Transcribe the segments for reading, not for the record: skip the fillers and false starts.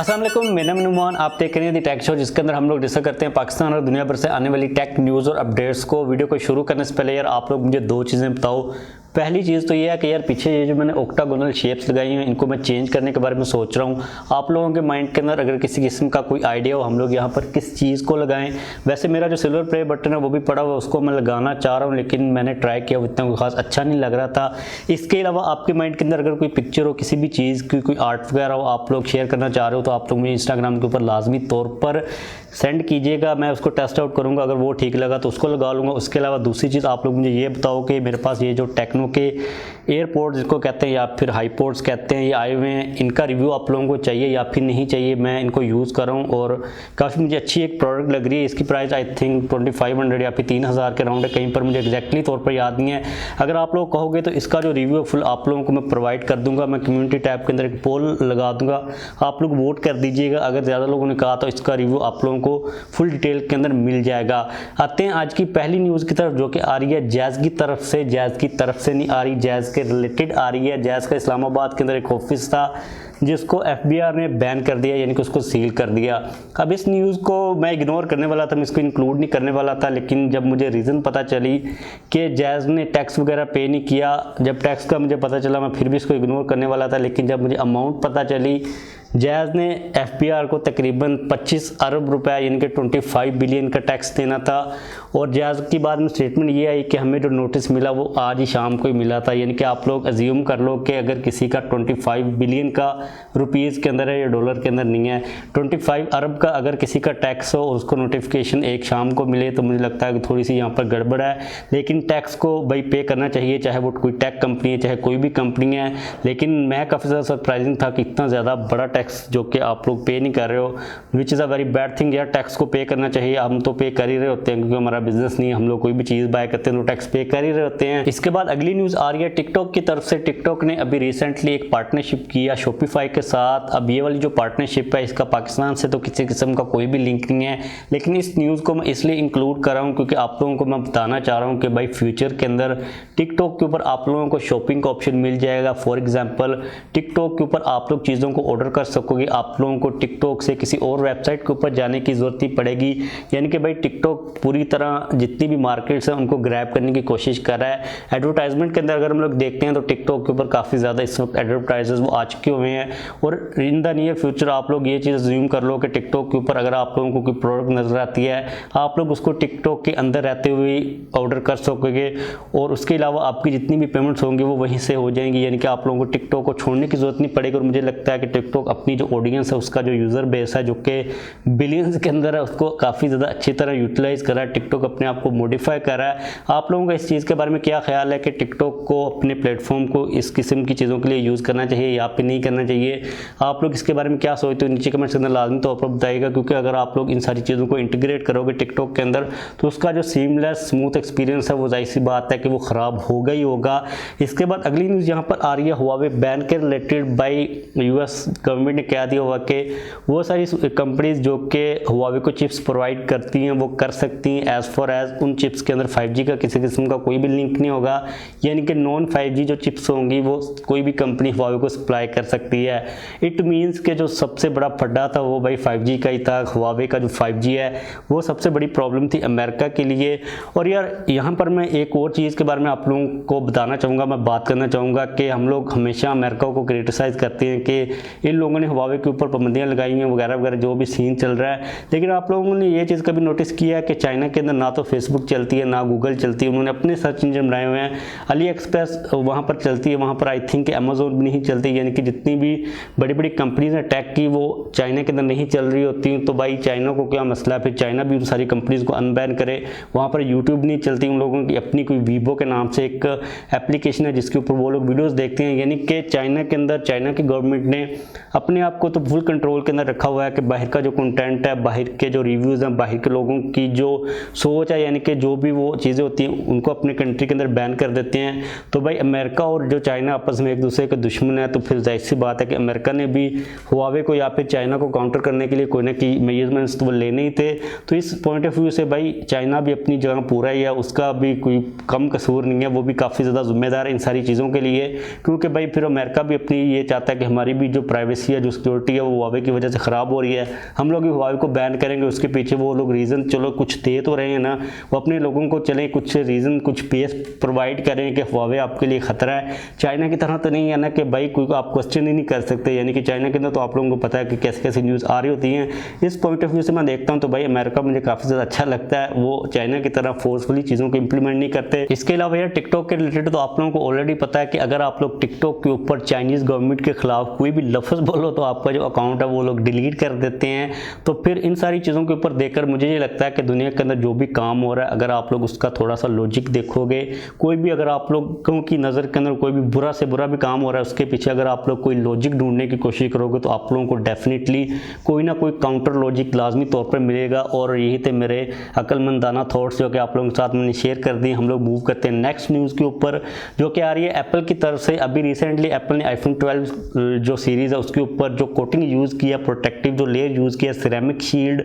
अस्सलाम वालेकुम, मेरा नाम नुमान। आप देख रहे हैं दी टेक शो, जिसके अंदर हम लोग डिस्कस करते हैं पाकिस्तान और दुनिया भर से आने वाली टेक न्यूज़ और अपडेट्स को। वीडियो को शुरू करने से पहले यार आप लोग मुझे दो चीज़ें बताओ। पहली चीज़ तो ये है कि यार पीछे ये जो मैंने ऑक्टागोनल शेप्स लगाई हैं इनको मैं चेंज करने के बारे में सोच रहा हूँ। आप लोगों के माइंड के अंदर अगर किसी किस्म का कोई आइडिया हो हम लोग यहाँ पर किस चीज़ को लगाएं। वैसे मेरा जो सिल्वर प्ले बटन है वो भी पड़ा हुआ, उसको मैं लगाना चाह रहा हूँ, लेकिन मैंने ट्राई किया, वो इतना खास अच्छा नहीं लग रहा था। इसके अलावा आपके माइंड के अंदर अगर कोई पिक्चर हो किसी भी चीज़ की, कोई आर्ट वगैरह हो, आप लोग शेयर करना चाह रहे हो तो आप लोग मुझे इंस्टाग्राम के ऊपर लाजमी तौर पर सेंड कीजिएगा। मैं उसको टेस्ट आउट करूँगा, अगर वो ठीक लगा तो उसको लगा लूँगा। उसके अलावा दूसरी चीज़ आप लोग मुझे ये बताओ कि मेरे पास ये जो टेक्नो के एयरपोर्ट्स जिसको कहते हैं या फिर हाईपोर्ट्स कहते हैं, ये आए हुए हैं, इनका रिव्यू आप लोगों को चाहिए या फिर नहीं चाहिए। मैं इनको यूज़ कर रहा हूँ और काफ़ी मुझे अच्छी एक प्रोडक्ट लग रही है। इसकी प्राइस आई थिंक 2500 या फिर 3000 के राउंड है, कहीं पर मुझे एग्जैक्टली तौर पर याद नहीं है। अगर आप लोग कहोगे तो इसका जो रिव्यू फुल आप लोगों को मैं प्रोवाइड कर दूंगा। मैं कम्युनिटी टैब के अंदर एक पोल लगा दूंगा, आप लोग वोट कर दीजिएगा। अगर ज़्यादा लोगों ने कहा तो इसका रिव्यू आप लोगों को फुल डिटेल के अंदर मिल जाएगा। आते हैं आज की पहली न्यूज़ की तरफ, जो कि आ रही है जैज़ की तरफ से। जैज़ की तरफ से नहीं आ रही, जैज़ के रिलेटेड आ रही है। जैज़ का इस्लामाबाद के अंदर एक ऑफिस था जिसको FBI ने बैन कर दिया, यानी कि उसको सील कर दिया। अब इस न्यूज़ को मैं इग्नोर करने वाला था, मैं इसको इंक्लूड नहीं करने वाला था, लेकिन जब मुझे रीज़न पता चली कि जैज़ ने टैक्स वगैरह पे नहीं किया, जब टैक्स का मुझे पता चला मैं फिर भी इसको इग्नोर करने वाला था। लेकिन जब मुझे अमाउंट पता चली, जैज़ ने FBR को तकरीबन 25 अरब रुपए यानी कि 25 बिलियन का टैक्स देना था। और जैज़ की बाद में स्टेटमेंट ये आई कि हमें जो नोटिस मिला वो आज ही शाम को ही मिला था। यानी कि आप लोग अज्यूम कर लो कि अगर किसी का 25 बिलियन का रुपीज़ के अंदर है या डॉलर के अंदर नहीं है, 25 अरब का अगर किसी का टैक्स हो और उसको नोटिफिकेशन एक शाम को मिले तो मुझे लगता है कि थोड़ी सी यहाँ पर गड़बड़ है। लेकिन टैक्स को भाई पे करना चाहिए, चाहे वो कोई टेक कंपनी है चाहे कोई भी कंपनी है। लेकिन मैं काफ़ी ज़्यादा सरप्राइजिंग था कि इतना ज़्यादा बड़ा टैक्स जो कि आप लोग पे नहीं कर रहे हो, which is a very bad thing. यार टैक्स को पे करना चाहिए, हम तो पे कर ही रहे होते हैं क्योंकि हमारा बिजनेस नहीं है, हम लोग कोई भी चीज़ बाय करते हैं तो टैक्स पे कर ही रहे होते हैं। इसके बाद अगली न्यूज़ आ रही है टिकटॉक की तरफ से। टिकटॉक ने अभी रिसेंटली एक पार्टनरशिप किया शॉपिफाई के साथ। अब ये वाली जो पार्टनरशिप है इसका पाकिस्तान से तो किसी किस्म का कोई भी लिंक नहीं है, लेकिन इस न्यूज़ को मैं इसलिए इंक्लूड कर रहा हूँ क्योंकि आप लोगों को मैं बताना चाह रहा हूँ कि भाई फ्यूचर के अंदर टिकटॉक के ऊपर आप लोगों को शॉपिंग का ऑप्शन मिल जाएगा। फॉर एग्जाम्पल टिकटॉक के ऊपर आप लोग चीज़ों को ऑर्डर कर सकोगे, आप लोगों को टिकटॉक से किसी और वेबसाइट के ऊपर जाने की ज़रूरत नहीं पड़ेगी। यानी कि भाई टिकटॉक पूरी तरह जितनी भी मार्केट्स हैं उनको ग्रैब करने की कोशिश कर रहा है। एडवर्टाइजमेंट के अंदर अगर हम लोग देखते हैं तो टिकटॉक के ऊपर काफ़ी ज़्यादा इस वक्त एडवर्टाइजर्स वो आ चुके हुए हैं। और इन द नियर फ्यूचर आप लोग ये चीज़ अज्यूम कर लो कि टिकटॉक के ऊपर अगर आप लोगों को कोई प्रोडक्ट नज़र आती है आप लोग उसको टिकटॉक के अंदर रहते हुए ऑर्डर कर सकोगे, और उसके अलावा आपकी जितनी भी पेमेंट्स होंगी वो वहीं से हो जाएंगी। यानी कि आप लोगों को टिकटॉक को छोड़ने की ज़रूरत नहीं पड़ेगी। और मुझे लगता है कि टिकटॉक अपनी जो ऑडियंस है, उसका जो यूज़र बेस है जो कि बिलियंस के अंदर है, उसको काफ़ी ज़्यादा अच्छी तरह यूटिलाइज कर रहा है। टिकटॉक अपने आप को मॉडिफाई कर रहा है। आप लोगों का इस चीज़ के बारे में क्या ख्याल है कि टिकटॉक को अपने प्लेटफॉर्म को इस किस्म की चीज़ों के लिए यूज़ करना चाहिए या फिर नहीं करना चाहिए? आप लोग इसके बारे में क्या सोचते हो नीचे कमेंट के अंदर लाजमी तौर पर बताइएगा, क्योंकि अगर आप लोग इन सारी चीज़ों को इंटीग्रेट करोगे टिकटॉक के अंदर तो उसका जो सीमलेस स्मूथ एक्सपीरियंस है वो जाहिर सी बात है कि वो ख़राब होगा ही होगा। इसके बाद अगली न्यूज़ यहाँ पर आ रही है हुआवे बैन के रिलेटेड। बाई US गवर्नमेंट ने कह दिया हुआ कि वो सारी कंपनीज जो कि हुआवे को चिप्स प्रोवाइड करती हैं वो कर सकती हैं एज़ फॉर एज़ उन चिप्स के अंदर 5G का किसी किस्म का कोई भी लिंक नहीं होगा। यानी कि नॉन 5G जो चिप्स होंगी वो कोई भी कंपनी हुआवे को सप्लाई कर सकती है। इट मीन्स कि जो सबसे बड़ा फड्डा था वो भाई 5G का ही था। हुआवे का जो 5G है वो सबसे बड़ी प्रॉब्लम थी अमेरिका के लिए। और यार यहाँ पर मैं एक और चीज़ के बारे में आप लोगों को बताना चाहूँगा, मैं बात करना चाहूँगा कि हम लोग हमेशा अमेरिका को क्रिटिसाइज़ करते हैं कि इन लोगों ने हुआवे के ऊपर पाबंदियाँ लगाई हैं वगैरह वगैरह, जो भी सीन चल रहा है। लेकिन आप लोगों ने ये चीज़ कभी नोटिस किया है कि चाइना के अंदर ना तो फेसबुक चलती है ना गूगल चलती है, उन्होंने अपने सर्च इंजन बनाए हुए हैं। अली एक्सप्रेस वहाँ पर चलती है, वहाँ पर आई थिंक अमेजोन भी नहीं चलती। यानी कि जितनी भी बड़ी बड़ी कंपनीज हैं टैक की वो चाइना के अंदर नहीं चल रही होती। तो भाई चाइना को क्या मसला है, फिर चाइना भी उन सारी कंपनीज को अनबैन करे। वहाँ पर यूट्यूब नहीं चलती, उन लोगों की अपनी कोई वीवो के नाम से एक एप्लीकेशन है जिसके ऊपर वो लोग वीडियोज़ देखते हैं। यानी कि चाइना के अंदर चाइना की गवर्नमेंट ने अपने आप को तो फुल कंट्रोल के अंदर रखा हुआ है कि बाहर का जो कंटेंट है, बाहर के जो रिव्यूज़ हैं, बाहर के लोगों की जो सोच है, यानी कि जो भी वो चीज़ें होती हैं उनको अपने कंट्री के अंदर बैन कर देते हैं। तो भाई अमेरिका और जो चाइना आपस में एक दूसरे के दुश्मन है, तो फिर जाहिर सी बात है कि अमेरिका ने भी हुआवे को या फिर चाइना को काउंटर करने के लिए कोई ना कोई मेजरमेंट्स तो वो लेने ही थे। तो इस पॉइंट ऑफ व्यू से भाई चाइना भी अपनी जगह पूरा ही है, उसका भी कोई कम कसूर नहीं है, वो भी काफ़ी ज़्यादा जिम्मेदार है इन सारी चीज़ों के लिए। क्योंकि भाई फिर अमेरिका भी अपनी ये चाहता है कि हमारी भी जो प्राइवेसी या जो सिक्योरिटी है वो हुआवे की वजह से ख़राब हो रही है, हम लोग हुआवे को बैन करेंगे। उसके पीछे वो लोग रीज़न चलो कुछ दे तो रहे हैं ना, वो अपने लोगों को चले कुछ रीज़न कुछ बेस प्रोवाइड करें कि हुआवे आपके लिए ख़तरा है। चाइना की तरह तो नहीं है ना कि भाई कोई आप क्वेश्चन ही नहीं कर सकते, यानी कि चाइना के अंदर तो आप लोगों को पता है कि कैसे कैसे न्यूज़ आ रही होती हैं। इस पॉइंट ऑफ व्यू से मैं देखता हूँ तो भाई अमेरिका मुझे काफ़ी ज़्यादा अच्छा लगता है, वो चाइना की तरह फोर्सफुली चीज़ों को इंप्लीमेंट नहीं करते। इसके अलावा यार टिकटॉक के रिलेटेड तो आप लोगों को ऑलरेडी पता है कि अगर आप लोग टिकटॉक के ऊपर चाइनीज़ गवर्नमेंट के खिलाफ कोई भी लफ्ज़ बोलो तो आपका जो अकाउंट है वो लोग डिलीट कर देते हैं। तो फिर इन सारी चीज़ों के ऊपर देखकर मुझे ये लगता है कि दुनिया के अंदर जो भी काम हो रहा है, अगर आप लोग उसका थोड़ा सा लॉजिक देखोगे, कोई भी अगर आप लोगों की नज़र के अंदर कोई भी बुरा से बुरा भी काम हो रहा है, उसके पीछे अगर आप लोग कोई लॉजिक ढूंढने की कोशिश करोगे तो आप लोगों को डेफिनेटली कोई ना कोई काउंटर लॉजिक लाजमी तौर पर मिलेगा। और यही थे मेरे अक्लमंदाना थॉट्स जो कि आप लोगों के साथ मैंने शेयर कर दिए। हम लोग मूव करते हैं नेक्स्ट न्यूज़ के ऊपर जो कि आ रही है एप्पल की तरफ से। अभी रिसेंटली एप्पल ने आईफोन 12 जो सीरीज़ है उसके ऊपर जो कोटिंग यूज़ किया, प्रोटेक्टिव जो लेयर यूज़ किया, सिरेमिक शील्ड,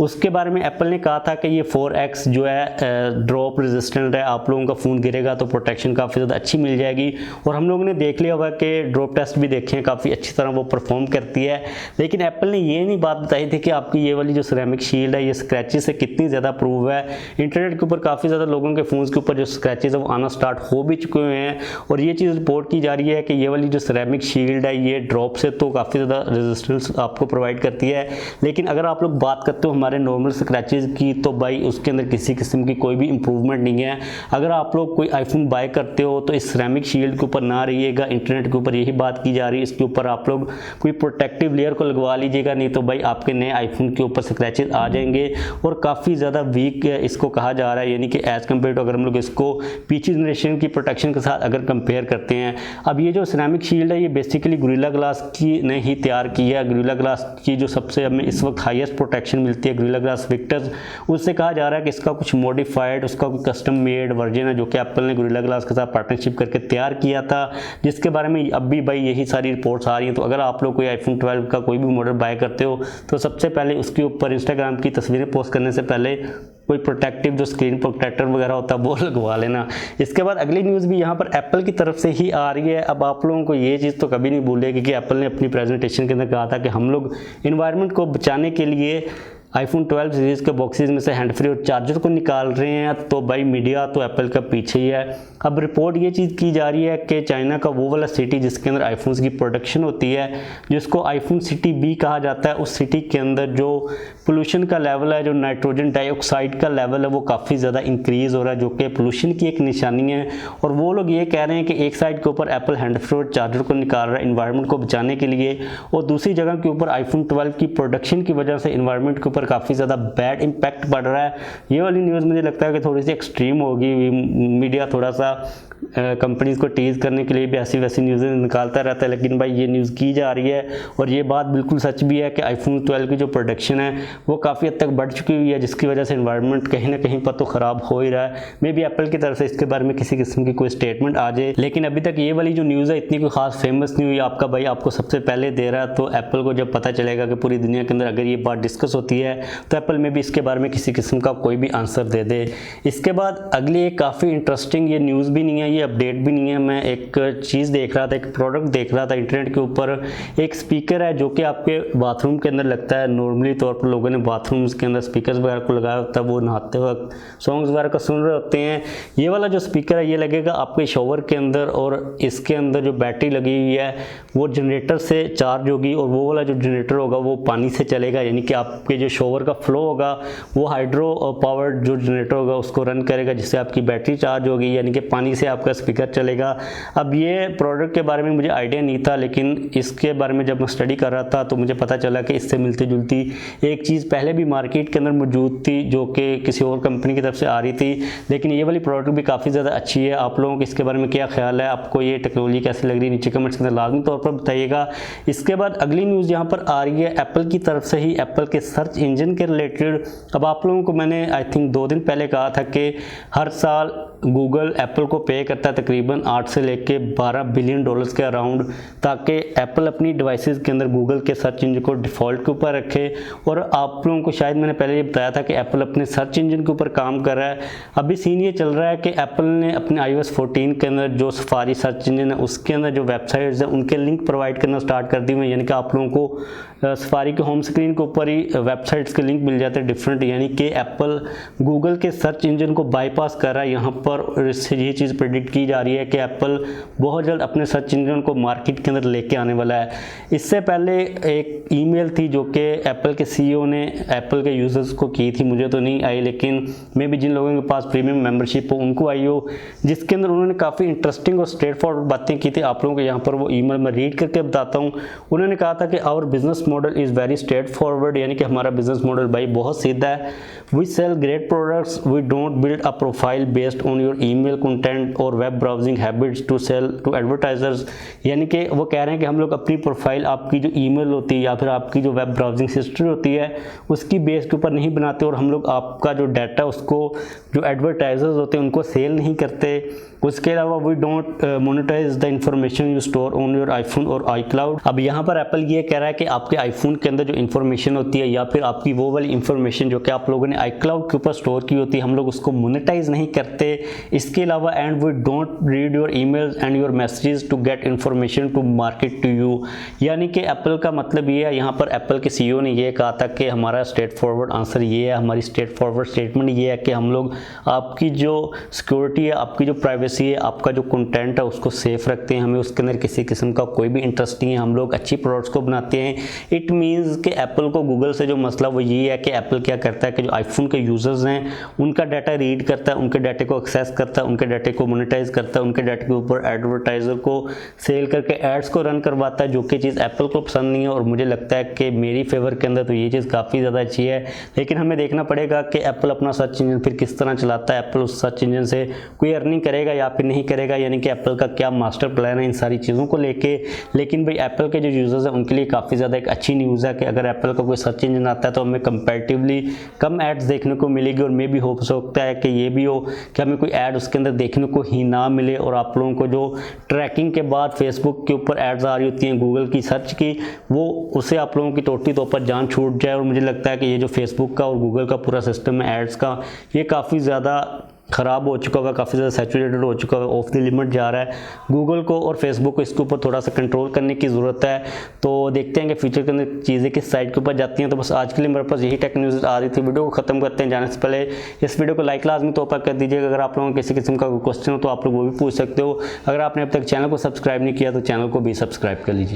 उसके बारे में एप्पल ने कहा था कि ये 4x जो है ड्रॉप रेजिस्टेंट है, आप लोगों का फ़ोन गिरेगा तो प्रोटेक्शन काफ़ी ज़्यादा अच्छी मिल जाएगी। और हम लोगों ने देख लिया हुआ कि ड्रॉप टेस्ट भी देखे हैं, काफ़ी अच्छी तरह वो परफॉर्म करती है। लेकिन एप्पल ने ये नहीं बात बताई थी कि आपकी ये वाली जो सिरेमिक शील्ड है ये स्क्रैचेस से कितनी ज़्यादा प्रूव है। इंटरनेट के ऊपर काफ़ी ज़्यादा लोगों के फ़ोन्स के ऊपर जो स्क्रैचेस है वो आना स्टार्ट हो भी चुके हुए हैं। और ये चीज़ रिपोर्ट की जा रही है कि ये वाली जो सिरेमिक शील्ड है ये ड्रॉप से तो काफ़ी ज़्यादा रेजिस्टेंस आपको प्रोवाइड करती है। लेकिन अगर आप लोग बात करते हो हमारे नॉर्मल स्क्रैचेस की तो भाई उसके अंदर किसी किस्म की कोई भी इंप्रूवमेंट नहीं है। अगर आप लोग कोई आईफोन बाय करते हो तो इस सिरेमिक शील्ड के ऊपर ना रहिएगा, इंटरनेट के ऊपर यही बात की जा रही है। इसके ऊपर आप लोग कोई प्रोटेक्टिव लेयर को लगवा लीजिएगा, नहीं तो भाई आपके नए आईफोन के ऊपर स्क्रैचेस आ जाएंगे और काफ़ी ज़्यादा वीक इसको कहा जा रहा है, यानी कि एज़ कम्पेयर टू अगर हम लोग इसको पिछली जनरेशन की प्रोटेक्शन के साथ अगर कंपेयर करते हैं। अब ये जो सिरेमिक शील्ड है ये बेसिकली गोरिल्ला ग्लास की ने ही तैयार की है। गोरिल्ला ग्लास की जो सबसे हमें इस वक्त हाईएस्ट प्रोटेक्शन मिलती है गोरिल्ला ग्लास विक्टर्स, उससे कहा जा रहा है कि इसका कुछ मॉडिफाइड उसका कोई कस्टम मेड वर्जन है जो कि एप्पल ने गोरिल्ला ग्लास के साथ पार्टनरशिप करके तैयार किया था, जिसके बारे में अब भी भाई यही सारी रिपोर्ट्स आ रही हैं। तो अगर आप लोग कोई आईफोन 12 का कोई भी मॉडल बाय करते हो तो सबसे पहले उसके ऊपर इंस्टाग्राम की तस्वीरें पोस्ट करने से पहले कोई प्रोटेक्टिव जो स्क्रीन प्रोटेक्टर वगैरह होता है वो लगवा लेना। इसके बाद अगली न्यूज़ भी यहाँ पर एप्पल की तरफ से ही आ रही है। अब आप लोगों को ये चीज़ तो कभी नहीं भूलेगी कि एप्पल ने अपनी प्रेजेंटेशन के अंदर कहा था कि हम लोग इन्वायरमेंट को बचाने के लिए आईफोन 12 सीरीज़ के बॉक्सेस में से हैंड फ्री और चार्जर को निकाल रहे हैं। तो भाई मीडिया तो एप्पल का पीछे ही है। अब रिपोर्ट ये चीज़ की जा रही है कि चाइना का वो वाला सिटी जिसके अंदर आईफोन्स की प्रोडक्शन होती है, जिसको आईफोन सिटी बी कहा जाता है, उस सिटी के अंदर जो पोल्यूशन का लेवल है, जो नाइट्रोजन डाइऑक्साइड का लेवल है वो काफ़ी ज़्यादा इंक्रीज़ हो रहा है, जो कि पोल्यूशन की एक निशानी है। और वो लोग ये कह रहे हैं कि एक साइड के ऊपर एप्पल हैंड फ्री और चार्जर को निकाल रहा है इन्वायरमेंट को बचाने के लिए, और दूसरी जगह के ऊपर आईफोन 12 की प्रोडक्शन की वजह से इन्वायरमेंट के ऊपर काफ़ी ज़्यादा बैड इम्पैक्ट पड़ रहा है। ये वाली न्यूज़ मुझे लगता है कि थोड़ी सी एक्सट्रीम होगी। मीडिया थोड़ा सा कंपनीज़ को टीज़ करने के लिए भी ऐसी वैसी न्यूज़ें निकालता रहता है, लेकिन भाई ये न्यूज़ की जा रही है और ये बात बिल्कुल सच भी है कि आईफोन 12 की जो प्रोडक्शन है वो काफ़ी हद तक बढ़ चुकी हुई है, जिसकी वजह से इन्वायरमेंट कहीं ना कहीं पर तो ख़राब हो ही रहा है। मे बी एप्पल की तरफ से इसके बारे में किसी किस्म की कोई स्टेटमेंट आ जाए, लेकिन अभी तक ये वाली जो न्यूज़ है इतनी कोई खास फेमस नहीं हुई। आपका भाई आपको सबसे पहले दे रहा है, तो एप्पल को जब पता चलेगा कि पूरी दुनिया के अंदर अगर ये बात डिस्कस होती है तो एप्पल में भी इसके बारे में किसी किस्म का कोई भी आंसर दे दे। इसके बाद अगली एक काफ़ी इंटरेस्टिंग, ये न्यूज़ भी नहीं है, ये अपडेट भी नहीं है, मैं एक चीज़ देख रहा था, एक प्रोडक्ट देख रहा था इंटरनेट के ऊपर। एक स्पीकर है जो कि आपके बाथरूम के अंदर लगता है। नॉर्मली तौर पर लोगों ने बाथरूम्स के अंदर स्पीकर्स वगैरह को लगाया होता है, वो नहाते वक्त सॉन्ग्स वगैरह को सुन रहे होते हैं। ये वाला जो स्पीकर है ये लगेगा आपके शॉवर के अंदर, और इसके अंदर जो बैटरी लगी हुई है वो जनरेटर से चार्ज होगी, और वो वाला जो जनरेटर होगा वो पानी से चलेगा, यानी कि आपके जो शॉवर का फ्लो होगा वो हाइड्रो पावर्ड जो जनरेटर होगा उसको रन करेगा, जिससे आपकी बैटरी चार्ज होगी, यानी कि पानी से आपका स्पीकर चलेगा। अब ये प्रोडक्ट के बारे में मुझे आइडिया नहीं था, लेकिन इसके बारे में जब मैं स्टडी कर रहा था तो मुझे पता चला कि इससे मिलती जुलती एक चीज़ पहले भी मार्केट के अंदर मौजूद थी, जो कि किसी और कंपनी की तरफ से आ रही थी, लेकिन ये वाली प्रोडक्ट भी काफ़ी ज़्यादा अच्छी है। आप लोगों को इसके बारे में क्या ख्याल है, आपको ये टेक्नोलॉजी कैसी लग रही है, नीचे कमेंट्स के अंदर लाजमी तौर पर बताइएगा। इसके बाद अगली न्यूज़ यहाँ पर आ रही है एप्पल की तरफ से ही, एप्पल के सर्च इंजन के रिलेटेड। अब आप लोगों को मैंने आई थिंक 2 दिन पहले कहा था कि हर साल गूगल एप्पल को पे करता है तकरीबन 8 से लेके 12 बिलियन डॉलर्स के अराउंड, ताकि एप्पल अपनी डिवाइसेस के अंदर गूगल के सर्च इंजन को डिफ़ॉल्ट के ऊपर रखे। और आप लोगों को शायद मैंने पहले ये बताया था कि एप्पल अपने सर्च इंजन के ऊपर काम कर रहा है। अभी सीन ये चल रहा है कि एप्पल ने अपने iOS 14 के अंदर जो सफारी सर्च इंजन है उसके अंदर जो वेबसाइट्स हैं उनके लिंक प्रोवाइड करना स्टार्ट कर दिए हैं, यानी कि आप लोगों को सफारी के होम स्क्रीन के ऊपर ही वेबसाइट्स के लिंक मिल जाते हैं डिफरेंट, यानी कि एप्पल गूगल के सर्च इंजन को बाईपास कर रहा है। यहाँ पर इससे ये चीज़ प्रेडिक्ट की जा रही है कि एप्पल बहुत जल्द अपने सर्च इंजन को मार्केट के अंदर लेके आने वाला है। इससे पहले एक ईमेल थी जो कि एप्पल के CEO ने एप्पल के यूज़र्स को की थी, मुझे तो नहीं आई, लेकिन मे भी जिन लोगों के पास प्रीमियम मेंबरशिप हो उनको आई हो, जिसके अंदर उन्होंने काफ़ी इंटरेस्टिंग और स्ट्रेट फॉरवर्ड बातें की थी। आप लोगों को यहाँ पर वो ईमेल मैं रीड करके बताता हूँ। उन्होंने कहा था कि our business model is very straightforward, यानी कि हमारा बिजनेस मॉडल भाई बहुत सीधा है। We sell great products, we don't build a profile based on your email content और web browsing habits to sell to advertisers, यानी कि वो कह रहे हैं कि हम लोग अपनी प्रोफाइल आपकी जो ईमेल होती है या फिर आपकी जो वेब ब्राउजिंग हिस्ट्री होती है उसकी बेस के ऊपर नहीं बनाते, और हम लोग आपका जो डाटा उसको जो एडवर्टाइजर्स होते हैं उनको सेल नहीं करते। उसके अलावा we don't monetize the information you store on your iPhone और iCloud। अब यहाँ पर एप्पल ये कह रहा है कि आपके आईफोन के अंदर जो इन्फॉर्मेशन होती है या फिर आपकी वो वाली इंफॉर्मेशन जो कि आप लोगों ने iCloud के ऊपर स्टोर की होती है, हम लोग उसको मोनेटाइज नहीं करते। इसके अलावा and we don't read your emails and your messages to get information to market to you, यानी कि एप्पल का मतलब ये है, यहाँ पर एप्पल के CEO ने ये कहा था कि हमारा स्ट्रेट फॉरवर्ड आंसर ये है, हमारी स्ट्रेट फॉरवर्ड स्टेटमेंट ये है कि हम लोग आपकी जो सिक्योरिटी है, आपकी जो प्राइवेसी है, आपका जो कंटेंट है उसको सेफ रखते हैं, हमें उसके अंदर किसी किस्म का कोई भी इंटरेस्ट नहीं है, हम लोग अच्छी प्रोडक्ट्स को बनाते हैं। इट मींस कि एप्पल को गूगल से जो मसला वो ये है कि एप्पल क्या करता है कि जो आईफोन के यूजर्स हैं उनका डाटा रीड करता है, उनके डाटे को एक्सेस करता है, उनके डाटे को मोनेटाइज करता है, उनके डाटे के ऊपर एडवर्टाइजर को सेल करके एड्स को रन करवाता है, जो कि चीज़ एप्पल को पसंद नहीं है। और मुझे लगता है कि मेरी फेवर के अंदर तो ये चीज़ काफ़ी ज़्यादा अच्छी है, लेकिन हमें देखना पड़ेगा कि एप्पल अपना सर्च इंजन फिर किस तरह चलाता है, एप्पल उस सर्च इंजन से कोई अर्निंग करेगा या फिर नहीं करेगा, यानी कि एप्पल का क्या मास्टर प्लान है इन सारी चीज़ों को लेके। लेकिन भाई एप्पल के जो यूजर्स हैं उनके लिए काफ़ी ज़्यादा एक अच्छी न्यूज़ है कि अगर एप्पल का कोई सर्च इंजन आता है तो हमें कंपैरेटिवली कम एड्स देखने को मिलेगी, और मे भी हो सकता है कि ये भी हो कि हमें कोई ऐड उसके अंदर देखने को ही ना मिले, और आप लोगों को जो ट्रैकिंग के बाद फेसबुक के ऊपर एड्स आ रही होती हैं गूगल की सर्च की, वो उसे आप लोगों की टोटली तौर पर जान छूट जाए। और मुझे लगता है कि ये जो फेसबुक का और गूगल का पूरा सिस्टम है एड्स का, ये काफ़ी ज़्यादा ख़राब हो चुका होगा, काफ़ी ज़्यादा सैचुरेटेड हो चुका है, ऑफ द लिमिट जा रहा है। गूगल को और फेसबुक को इसके ऊपर थोड़ा सा कंट्रोल करने की ज़रूरत है। तो देखते हैं कि फ्यूचर के अंदर चीज़ें किस साइड के ऊपर जाती हैं। तो बस आज के लिए मेरे पास यही टेक न्यूज़ आ रही थी। वीडियो को ख़त्म करते हैं, जाने से पहले इस वीडियो को लाइक लाजमी तौर पर कर दीजिएगा। अगर आप लोगों को किसी किस्म का कोई क्वेश्चन हो तो आप लोग वो भी पूछ सकते हो। अगर आपने अब तक चैनल को सब्सक्राइब नहीं किया तो चैनल को भी सब्सक्राइब कर लीजिए।